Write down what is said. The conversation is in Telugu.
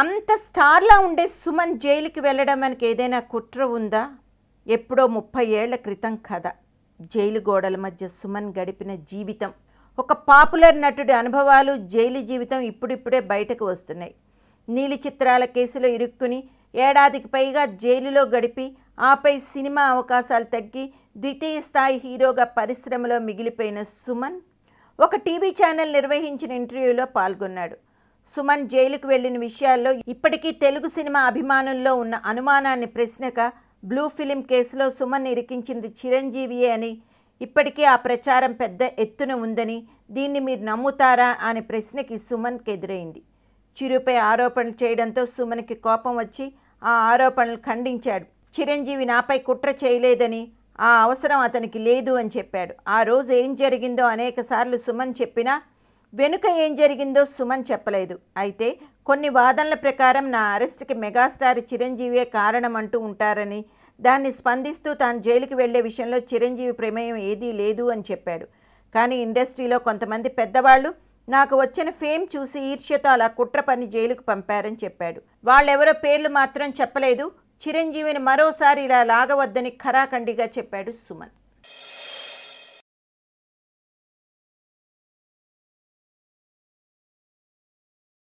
అంత స్టార్లా ఉండే సుమన్ జైలుకి వెళ్ళడం మనకి ఏదైనా కుట్ర ఉందా? ఎప్పుడో 30 ఏళ్ల క్రితం కథ. జైలు గోడల మధ్య సుమన్ గడిపిన జీవితం, ఒక పాపులర్ నటుడి అనుభవాలు, జైలు జీవితం ఇప్పుడిప్పుడే బయటకు వస్తున్నాయి. నీలి చిత్రాల కేసులో ఇరుక్కుని ఏడాదికి పైగా జైలులో గడిపి ఆపై సినిమా అవకాశాలు తగ్గి ద్వితీయ స్థాయి హీరోగా పరిశ్రమలో మిగిలిపోయిన సుమన్ ఒక టీవీ ఛానల్ నిర్వహించిన ఇంటర్వ్యూలో పాల్గొన్నాడు. సుమన్ జైలుకు వెళ్ళిన విషయాల్లో ఇప్పటికీ తెలుగు సినిమా అభిమానుల్లో ఉన్న అనుమానాన్ని ప్రశ్నగా, బ్లూ ఫిలిం కేసులో సుమన్ ఇరికించింది చిరంజీవియే అని, ఇప్పటికీ ఆ ప్రచారం పెద్ద ఎత్తున ఉందని, దీన్ని మీరు నమ్ముతారా అనే ప్రశ్నకి సుమన్కి ఎదురైంది. చిరుపై ఆరోపణలు చేయడంతో సుమన్కి కోపం వచ్చి ఆ ఆరోపణలు ఖండించాడు. చిరంజీవి నాపై కుట్ర చేయలేదని, ఆ అవసరం అతనికి లేదు అని చెప్పాడు. ఆ రోజు ఏం జరిగిందో అనేకసార్లు సుమన్ చెప్పినా వెనుక ఏం జరిగిందో సుమన్ చెప్పలేదు. అయితే కొన్ని వాదనల ప్రకారం నా అరెస్ట్కి మెగాస్టార్ చిరంజీవియే కారణం అంటూ ఉంటారని, దాన్ని స్పందిస్తూ తాను జైలుకి వెళ్లే విషయంలో చిరంజీవి ప్రమేయం ఏదీ లేదు అని చెప్పాడు. కానీ ఇండస్ట్రీలో కొంతమంది పెద్దవాళ్ళు నాకు వచ్చిన ఫేమ్ చూసి ఈర్ష్యతో అలా కుట్ర పని జైలుకు పంపారని చెప్పాడు. వాళ్ళెవరో పేర్లు మాత్రం చెప్పలేదు. చిరంజీవిని మరోసారి ఇలా లాగవద్దని ఖరాఖండిగా చెప్పాడు సుమన్.